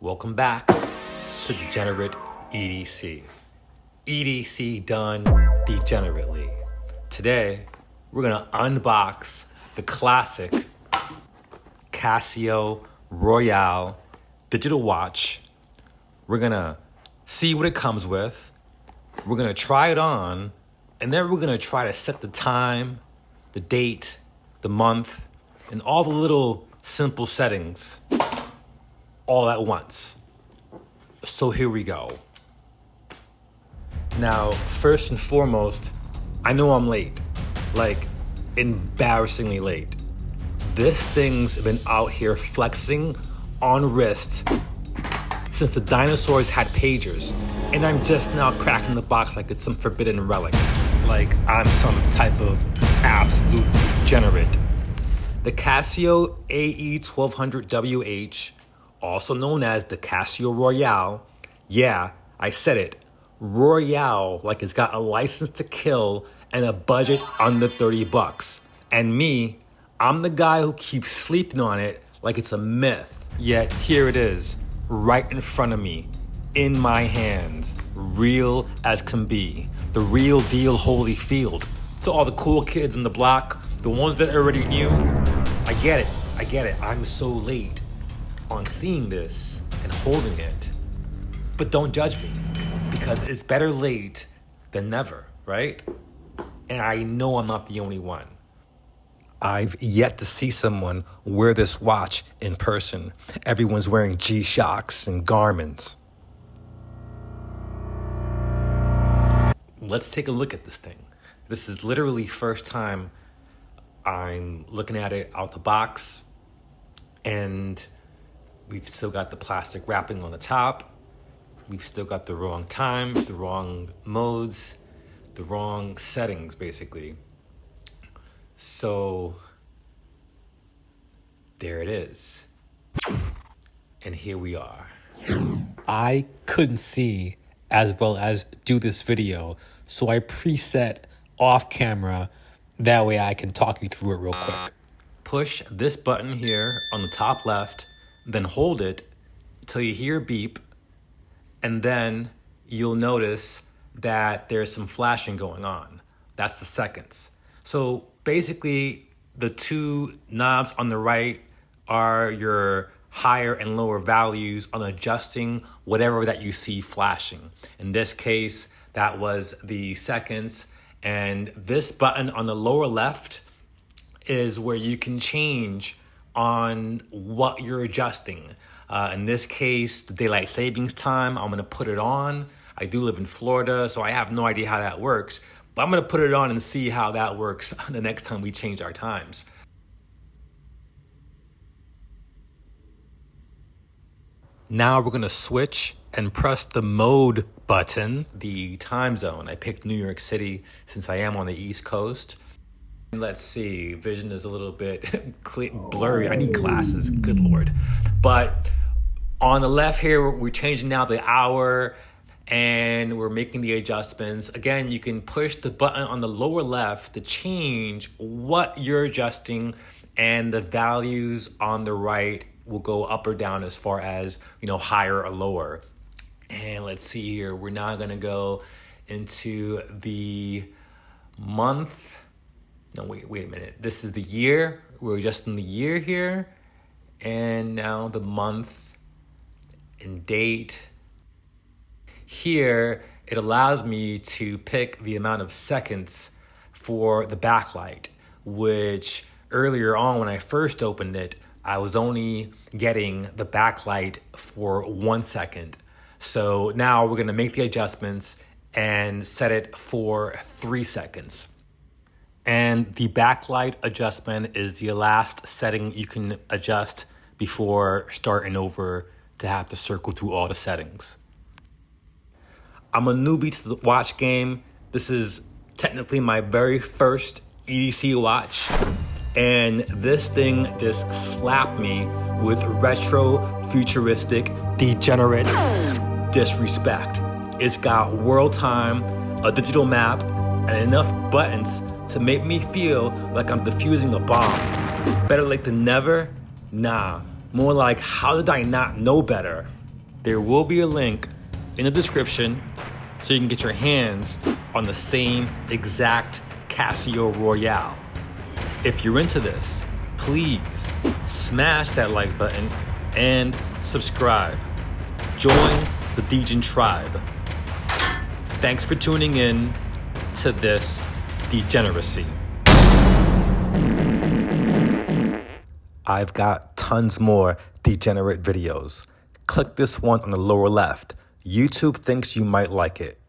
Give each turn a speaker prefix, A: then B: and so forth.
A: Welcome back to Degenerate EDC. EDC done degenerately. Today, we're gonna unbox the classic Casio Royale digital watch. We're gonna see what it comes with. We're gonna try it on, and then we're gonna try to set the time, the date, the month, and all the little simple settings all at once. So here we go. Now, first and foremost, I know I'm late, like embarrassingly late. This thing's been out here flexing on wrists since the dinosaurs had pagers, and I'm just now cracking the box like it's some forbidden relic, like I'm some type of absolute degenerate. The Casio AE1200WH, also known as the Casio Royale, yeah, I said it, Royale, like it's got a license to kill and a budget under 30 bucks. And me, I'm the guy who keeps sleeping on it like it's a myth. Yet here it is, right in front of me, in my hands, real as can be. The real deal Holyfield. To all the cool kids in the block, the ones that already knew, I get it, I'm so late on seeing this and holding it. But don't judge me, because it's better late than never, right? And I know I'm not the only one. I've yet to see someone wear this watch in person. Everyone's wearing G-Shocks and Garmins. Let's take a look at this thing. This is literally first time I'm looking at it out the box, and we've still got the plastic wrapping on the top. We've still got the wrong time, the wrong modes, the wrong settings, basically. So there it is. And here we are. I couldn't see as well as do this video, so I preset off camera. That way I can talk you through it real quick. Push this button here on the top left, then hold it until you hear a beep, and then you'll notice that there's some flashing going on. That's the seconds. So basically, the two knobs on the right are your higher and lower values on adjusting whatever that you see flashing. In this case, that was the seconds. And this button on the lower left is where you can change on what you're adjusting. In this case, the daylight savings time, I'm gonna put it on. I do live in Florida, so I have no idea how that works, but I'm gonna put it on and see how that works the next time we change our times. Now we're gonna switch and press the mode button, the time zone. I picked New York City since I am on the East Coast. Let's see, vision is a little bit blurry. I need glasses, good Lord. But on the left here, we're changing now the hour and we're making the adjustments. Again, you can push the button on the lower left to change what you're adjusting, and the values on the right will go up or down as far as, higher or lower. And let's see here, we're now gonna go into the month. No, wait a minute. This is the year. We're adjusting the year here. And now the month and date. Here, it allows me to pick the amount of seconds for the backlight, which earlier on when I first opened it, I was only getting the backlight for 1 second. So now we're gonna make the adjustments and set it for 3 seconds. And the backlight adjustment is the last setting you can adjust before starting over to have to circle through all the settings. I'm a newbie to the watch game. This is technically my very first EDC watch. And this thing just slapped me with retro-futuristic, degenerate disrespect. It's got world time, a digital map, and enough buttons to make me feel like I'm defusing a bomb. Better late than never? Nah, more like how did I not know better? There will be a link in the description so you can get your hands on the same exact Casio Royale. If you're into this, please smash that like button and subscribe. Join the Degen tribe. Thanks for tuning in to this degeneracy. I've got tons more Degenerate videos. Click this one on the lower left. YouTube thinks you might like it.